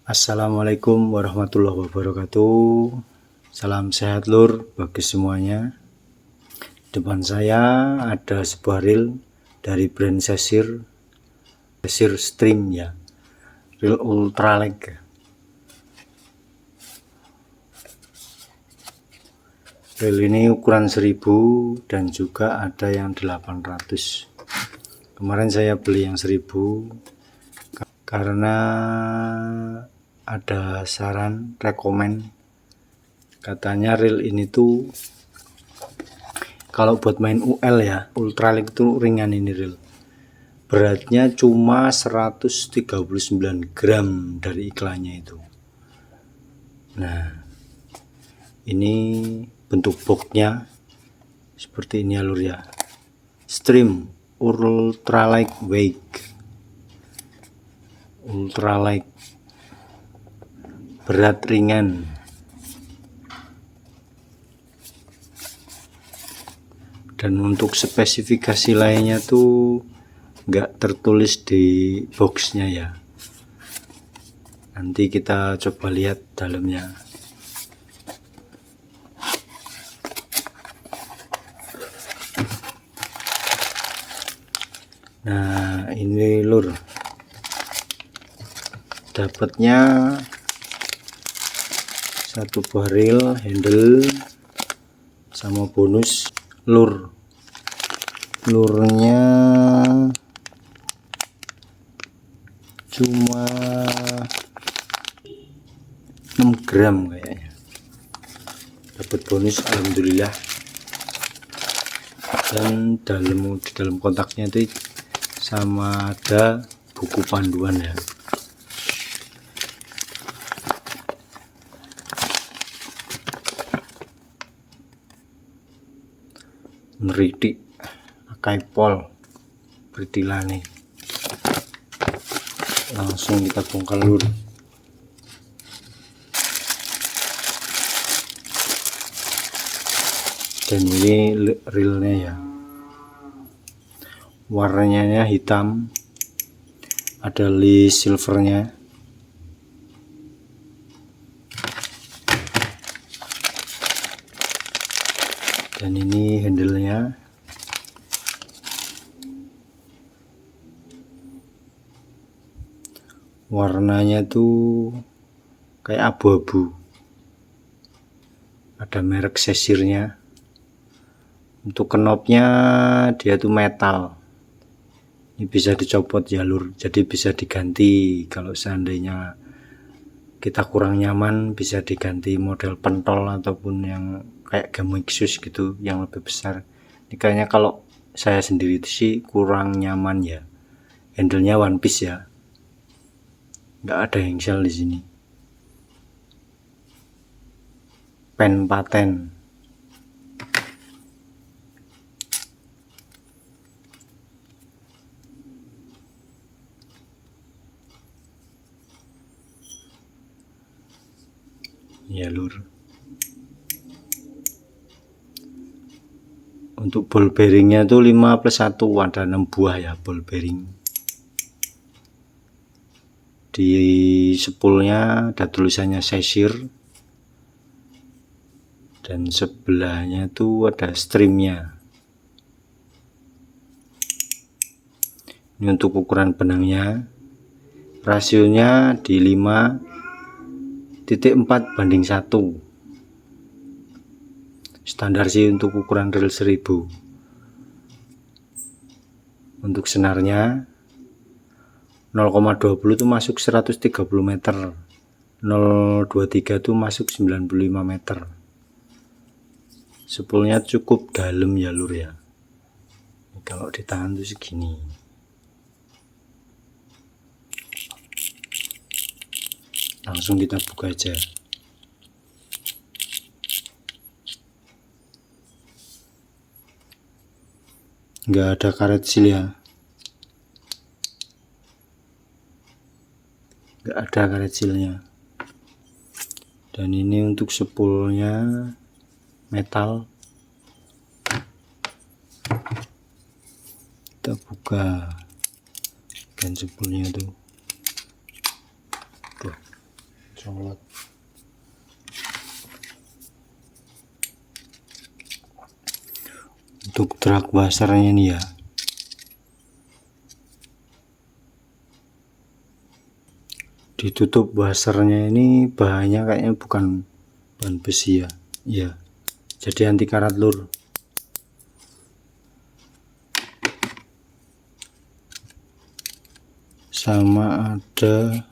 Assalamualaikum warahmatullahi wabarakatuh. Salam sehat lur bagi semuanya. Depan saya ada sebuah reel dari brand Sesir Stream ya, reel ultralight. Reel ini ukuran 1000 dan juga ada yang 800. Kemarin saya beli yang 1000 karena ada saran rekomen, katanya reel ini tuh kalau buat main UL ya, ultralight itu ringan. Ini reel beratnya cuma 139 gram dari iklannya itu. Nah, ini bentuk boxnya seperti ini alur ya, Stream ultralight weight, ultralight berat ringan. Dan untuk spesifikasi lainnya tuh nggak tertulis di boxnya ya, nanti kita coba lihat dalamnya. Nah, ini lur, dapatnya satu buah reel handle sama bonus lurnya cuma 6 gram kayaknya. Dapat bonus alhamdulillah. Dan di dalam kontaknya itu sama ada buku panduan ya. Meridik akai pol beritilane, langsung kita bongkar lur. Dan ini reelnya ya, warnanya hitam, ada list silvernya. Dan ini handle-nya. Warnanya tuh kayak abu-abu. Ada merek Sesirnya. Untuk knopnya dia tuh metal. Ini bisa dicopot ya lur, jadi bisa diganti. Kalau seandainya kita kurang nyaman, bisa diganti model pentol ataupun yang kayak Gamexus gitu yang lebih besar. Ini kayaknya kalau saya sendiri sih kurang nyaman ya, handlenya one piece ya, nggak ada hengsel di sini. Pen paten. Ya lur. Untuk ball bearingnya tuh 5+1, ada 6 buah ya ball bearing. Di spoolnya ada tulisannya Sesir, dan sebelahnya tuh ada streamnya. Ini untuk ukuran benangnya, rasionya di 5.4:1. Standar sih untuk ukuran reel 1000. Untuk senarnya 0,20 itu masuk 130 meter, 0,23 itu masuk 95 meter. Spoolnya cukup dalam ya lur ya, kalau ditahan tuh segini. Langsung kita buka aja. Nggak ada karet seal ya, nggak ada karet sealnya. Dan ini untuk spoolnya metal. Kita buka bagian spoolnya tuh. Untuk drag washernya nih ya, ditutup washernya ini bahannya kayaknya bukan bahan besi ya, iya, jadi anti karat lur. Sama ada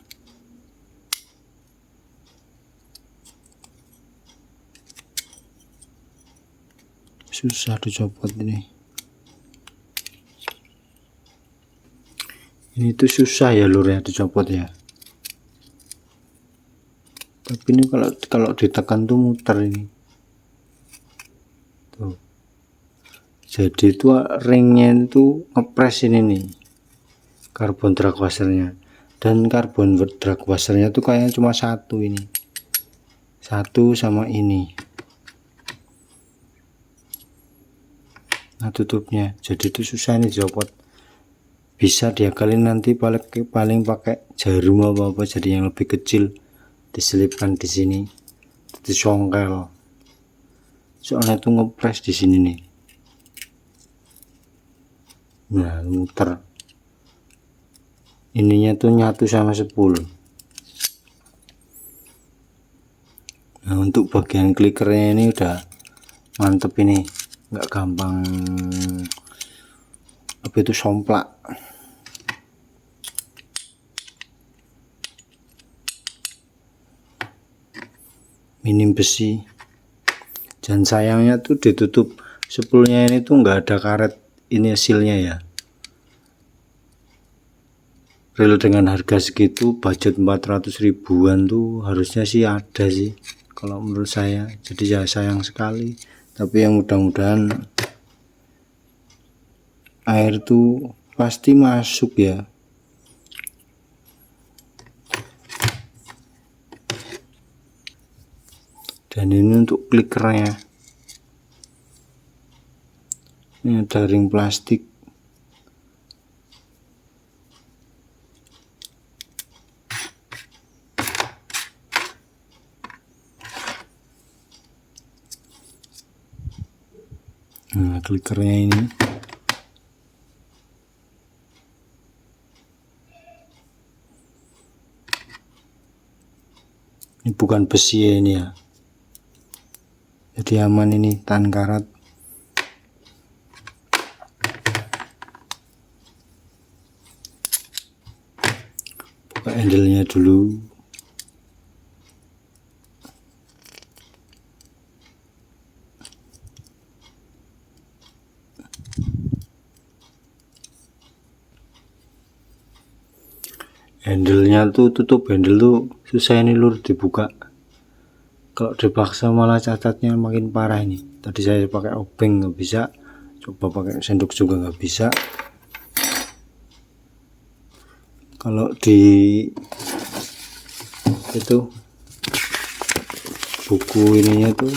susah dicopot ini tuh susah ya lur ya dicopot ya, tapi ini kalau ditekan tuh muter ini tuh, jadi itu ringnya itu ngepres ini nih karbon drag washernya, dan karbon drag washernya tuh kayaknya cuma satu ini, satu sama ini. Nah tutupnya, jadi itu susah nih dicopot, bisa diakalin nanti paling pakai jarum apa jadi yang lebih kecil, diselipkan di sini, disongkel, soalnya tuh ngepres di sini nih. Nah muter, ininya tuh nyatu sama spool. Nah untuk bagian klikernya ini udah mantep ini, nggak gampang apa itu somplak. Minim besi, dan sayangnya tuh ditutup spoolnya ini tuh nggak ada karet ini sealnya ya. Reel dengan harga segitu, budget 400 ribuan tuh harusnya sih ada sih kalau menurut saya, jadi ya sayang sekali. Tapi yang mudah-mudahan air tuh pasti masuk ya. Dan ini untuk klikernya, ini ada ring plastik. Nah klikernya ini bukan besi ya ini ya, jadi aman ini, tahan karat. Buka handle-nya dulu. Handle-nya tuh, tutup handle tuh susah ini lur dibuka, kalau dipaksa malah cacatnya makin parah ini. Tadi saya pakai obeng nggak bisa, coba pakai sendok juga nggak bisa. Kalau di itu buku ininya tuh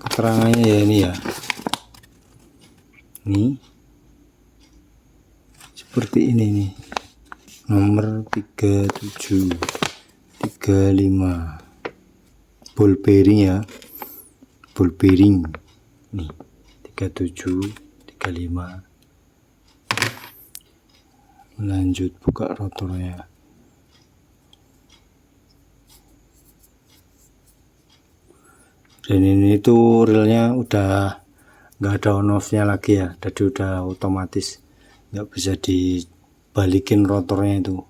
keterangannya ya ini ya, ini seperti ini nih, nomor 3735 ball bearing ya, ball bearing nih 3735. Lanjut buka rotornya. Dan ini tuh reelnya udah nggak ada on off nya lagi ya, jadi udah otomatis, nggak bisa dibalikin rotornya itu.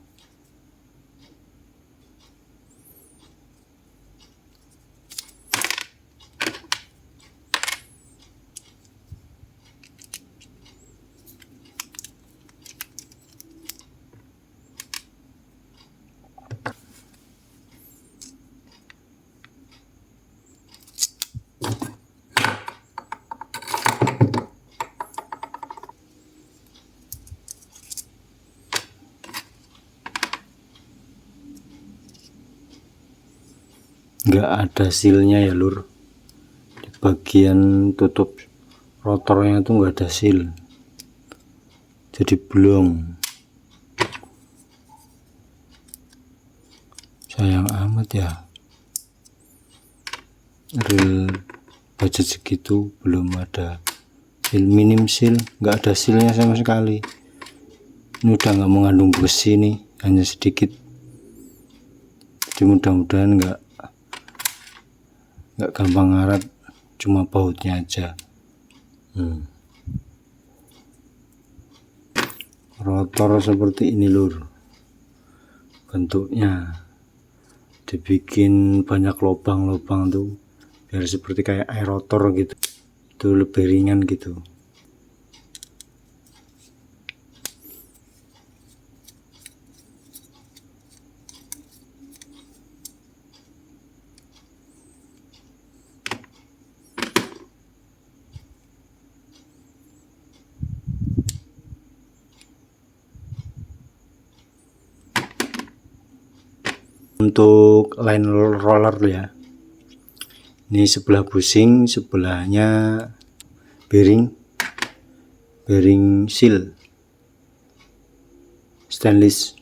Nggak ada sealnya ya lur, di bagian tutup rotornya tuh nggak ada seal, jadi belum. Sayang amat ya, reel budget segitu belum ada minim seal, nggak ada sealnya sama sekali. Ini udah nggak mengandung besi nih, hanya sedikit. Jadi mudah-mudahan nggak gampang ngarat, cuma bautnya aja. Rotor seperti ini lur bentuknya, dibikin banyak lubang-lubang tuh biar seperti kayak air rotor gitu, itu lebih ringan gitu. Untuk line roller ya, ini sebelah bushing, sebelahnya bearing seal stainless.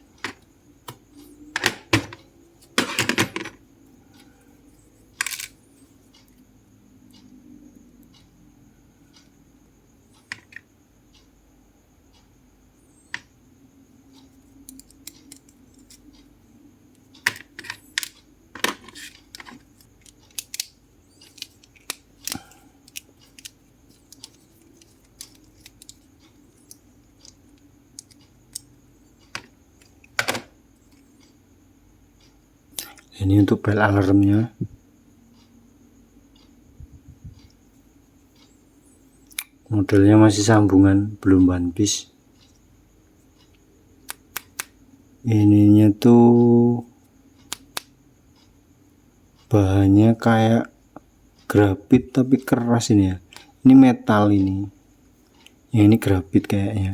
Ini untuk bel alarmnya. Modelnya masih sambungan, belum one piece. Ininya tuh bahannya kayak grafit tapi keras ini ya. Ini metal ini. Ya ini grafit kayaknya.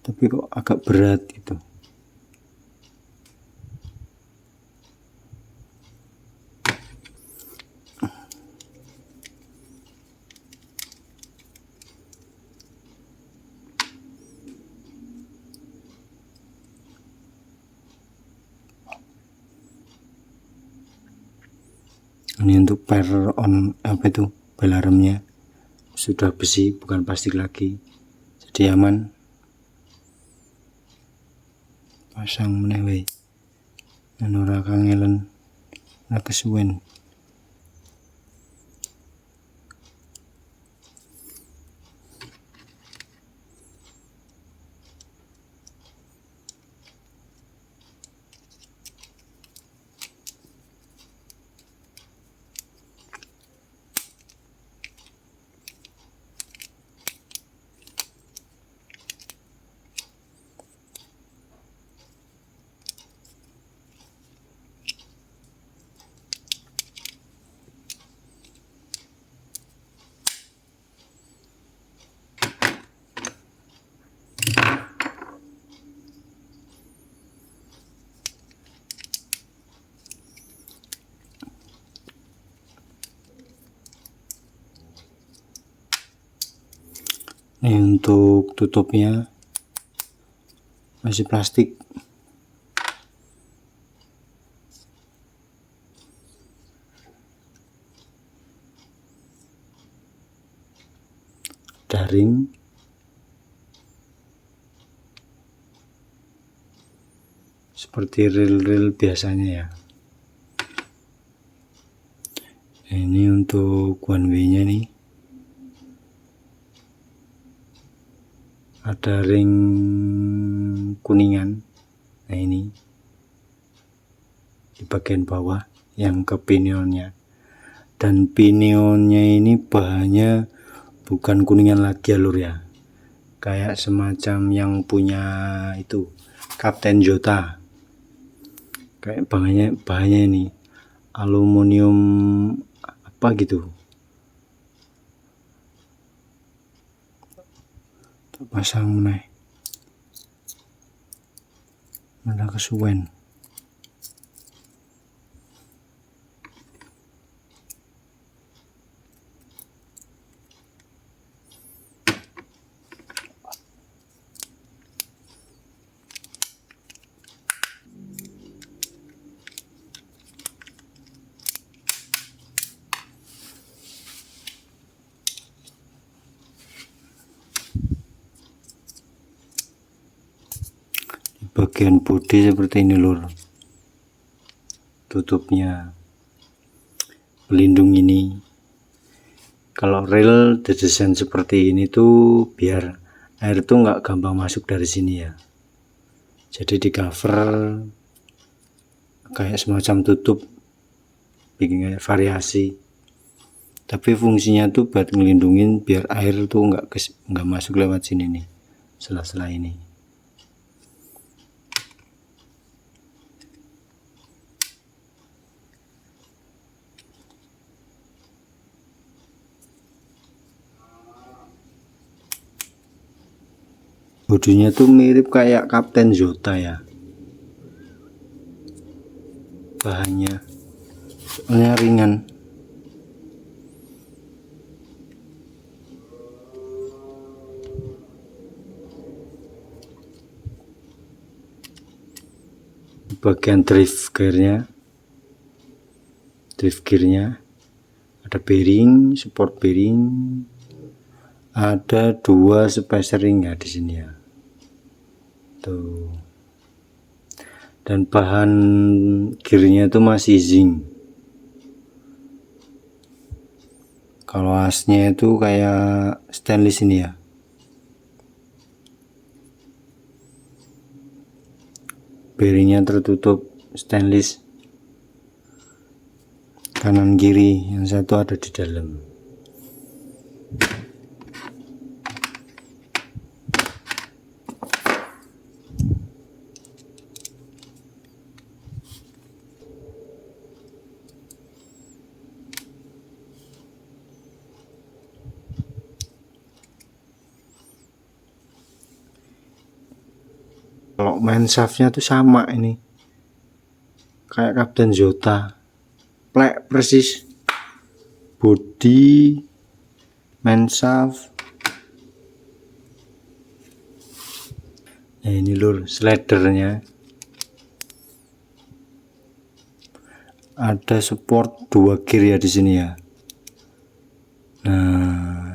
Tapi kok agak berat gitu. Ini untuk per on bel alarmnya sudah besi, bukan plastik lagi, jadi aman. Pasang meneh ora kangelen, ora kesuwen. Ini untuk tutupnya masih plastik. Daring. Seperti reel-reel biasanya ya. Ini untuk one way-nya nih. Ada ring kuningan. Nah ini di bagian bawah yang ke pinionnya. Dan pinionnya ini bahannya bukan kuningan lagi alur ya. Kayak semacam yang punya itu Kapten Jota. Kayak bahannya ini aluminium apa gitu. Pasang meneh. Malah kesuwen. bagian bodi seperti ini lur, tutupnya, pelindung ini. Kalau rel didesain seperti ini tuh biar air tuh nggak gampang masuk dari sini ya, jadi di cover kayak semacam tutup, bikin kayak variasi, tapi fungsinya tuh buat ngelindungin biar air tuh nggak masuk lewat sini nih, sela-sela ini. Bodinya tuh mirip kayak Kapten Zota ya, bahannya soalnya ringan. Bagian drift gearnya ada bearing, support bearing, ada 2 spacer ring ya di sini ya tuh, dan bahan gearnya itu masih zinc. Kalau asnya itu kayak stainless ini ya. Bearingnya tertutup stainless kanan kiri, yang satu ada di dalam. Kalau main shaftnya tuh sama ini, kayak Kapten Zota, plek persis, body, main shaft. Nah ini lur slidernya, ada support 2 gear ya di sini ya. Nah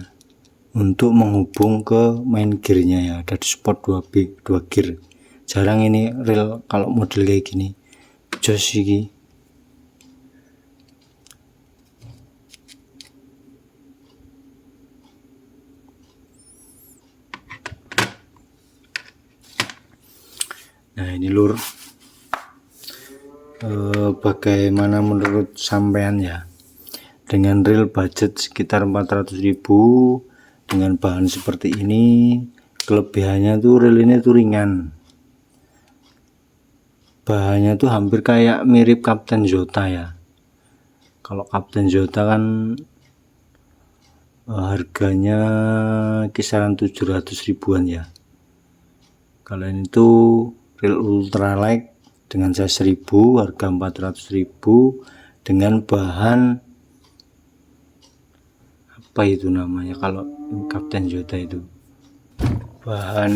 untuk menghubung ke main gearnya ya, ada di support 2 gear. Jarang ini rel kalau model kayak gini, jos iki. Nah ini lur, bagaimana menurut sampean ya dengan rel budget sekitar 400.000 dengan bahan seperti ini? Kelebihannya tuh rel ini tuh ringan, bahannya tuh hampir kayak mirip Kapten Zota ya. Kalau Kapten Zota kan harganya kisaran 700 ribuan ya. Kalau ini tuh rel ultralight dengan size 1000, harga 400.000 dengan bahan apa itu namanya kalau Kapten Zota itu, bahan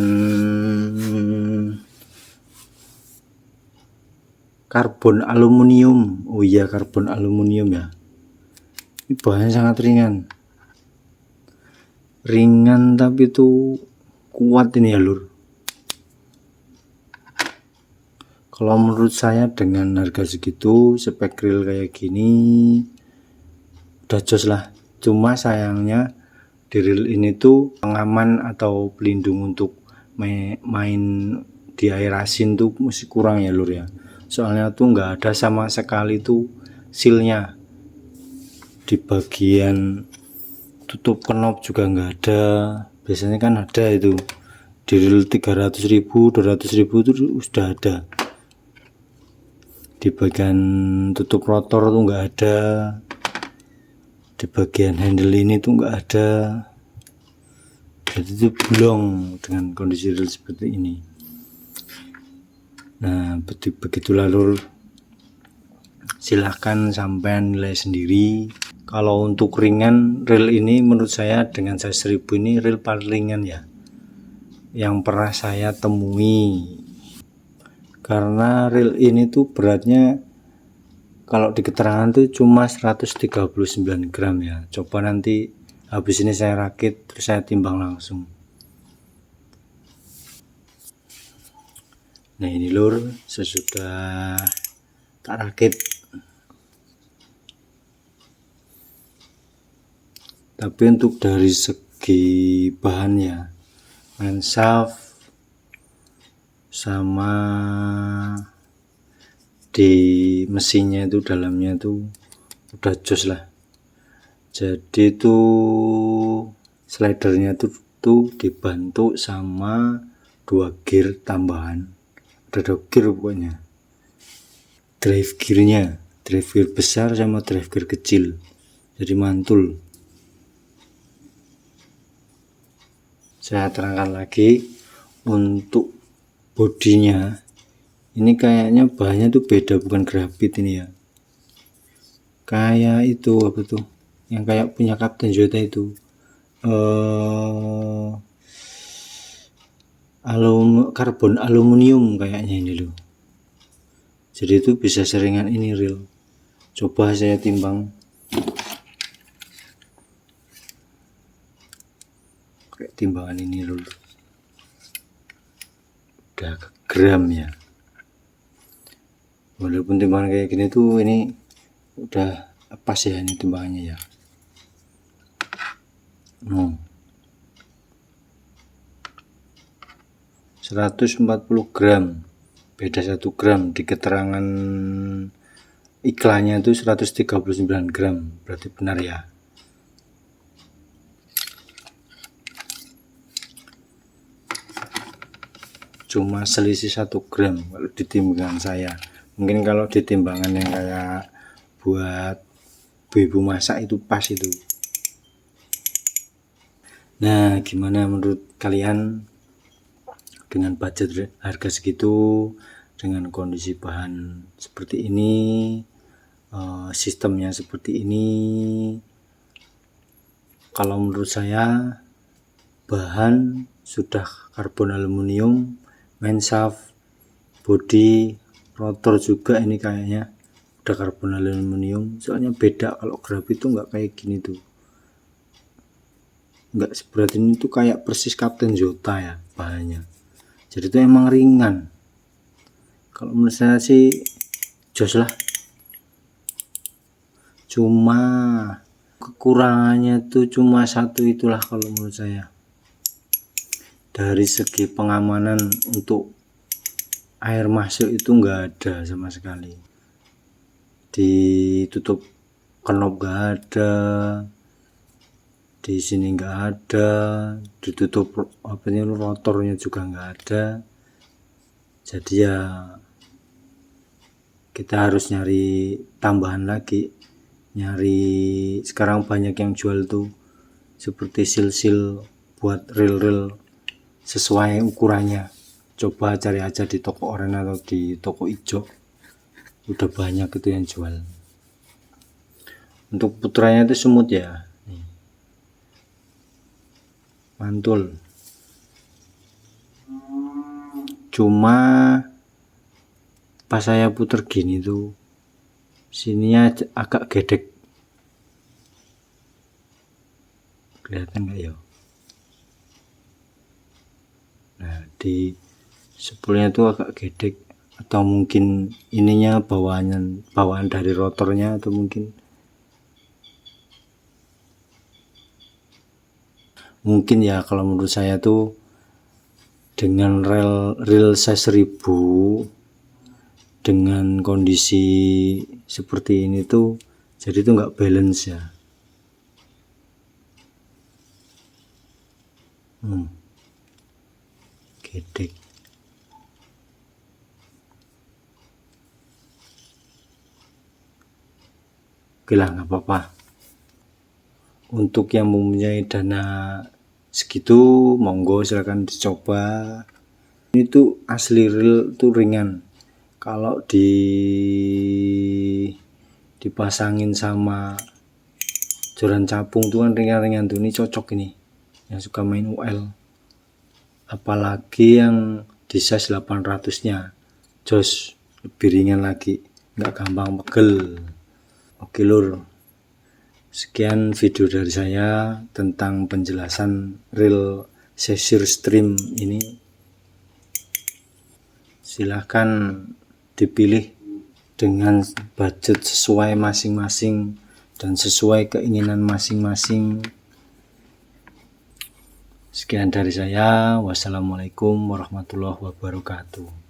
karbon aluminium. Oh iya, karbon aluminium ya. Ini bahannya sangat ringan tapi itu kuat ini ya lur. Kalau menurut saya dengan harga segitu, spek reel kayak gini udah jos lah. Cuma sayangnya di reel ini tuh pengaman atau pelindung untuk main di air asin tuh masih kurang ya lur ya. Soalnya tuh nggak ada sama sekali tuh sealnya, di bagian tutup knop juga nggak ada. Biasanya kan ada itu di reel 300.000 200.000 itu sudah ada. Di bagian tutup rotor tuh nggak ada, di bagian handle ini tuh nggak ada. Jadi itu blong dengan kondisi reel seperti ini. Nah begitulah lur, silahkan sampean nilai sendiri. Kalau untuk ringan, reel ini menurut saya dengan size 1000 ini reel paling ringan ya yang pernah saya temui. Karena reel ini tuh beratnya kalau di keterangan tuh cuma 139 gram ya. Coba nanti habis ini saya rakit terus saya timbang langsung. Nah ini lur, sesudah tak rakit. Tapi untuk dari segi bahannya, main shaft sama di mesinnya itu dalamnya itu udah jos lah. Jadi tuh slidernya tuh dibantu sama 2 gear tambahan. Ada 2 gear pokoknya. Drive gearnya, drive gear besar sama drive gear kecil. Jadi mantul. Saya terangkan lagi untuk bodinya. Ini kayaknya bahannya tuh beda, bukan grafit ini ya. Kayak itu apa tuh? Yang kayak punya Kapten Jota itu. Karbon aluminium kayaknya ini loh. Jadi itu bisa seringan ini real. Coba saya timbang. Kayak timbangan ini dulu. Udah ke gram ya. Walaupun timbangan kayak gini tuh ini udah pas ya ini timbangannya ya. 140 gram, beda 1 gram. Di keterangan iklannya itu 139 gram, berarti benar ya. Cuma selisih 1 gram kalau di timbangan saya. Mungkin kalau di timbangan yang kayak buat ibu masak itu pas itu. Nah, gimana menurut kalian dengan budget harga segitu, dengan kondisi bahan seperti ini, sistemnya seperti ini? Kalau menurut saya bahan sudah karbon aluminium, main shaft, body, rotor juga ini kayaknya udah karbon aluminium. Soalnya beda, kalau grafit itu nggak kayak gini tuh, nggak seberat ini tuh, kayak persis Kapten Jota ya bahannya. Jadi itu emang ringan. Kalau menurut saya sih jos lah. Cuma kekurangannya tuh cuma satu itulah kalau menurut saya. Dari segi pengamanan untuk air masuk itu nggak ada sama sekali. Ditutup knop nggak ada, di sini nggak ada, ditutup rotornya juga nggak ada. Jadi ya kita harus nyari tambahan lagi, sekarang banyak yang jual tuh seperti sil-sil buat reel-reel sesuai ukurannya. Coba cari aja di toko oranye atau di toko hijau, udah banyak itu yang jual. Untuk putranya itu semut ya, mantul. Cuma pas saya puter gini tuh sininya agak gedek, kelihatan nggak ya? Nah di spoolnya tuh agak gedek, atau mungkin ininya bawaan dari rotornya, atau mungkin ya. Kalau menurut saya tuh dengan reel size 1000 dengan kondisi seperti ini tuh, jadi tuh nggak balance ya. Gedek. Oke lah, nggak apa-apa. Untuk yang mempunyai dana segitu, monggo silahkan dicoba. Ini tuh asli reel tuh ringan. Kalau dipasangin sama joran capung tuh kan ringan-ringan tuh. Ini cocok ini yang suka main UL, apalagi yang di size 800 nya jos, lebih ringan lagi, nggak gampang pegel. Oke lur, sekian video dari saya tentang penjelasan reel Cheshire Stream ini. silahkan dipilih dengan budget sesuai masing-masing dan sesuai keinginan masing-masing. Sekian dari saya. Wassalamualaikum warahmatullahi wabarakatuh.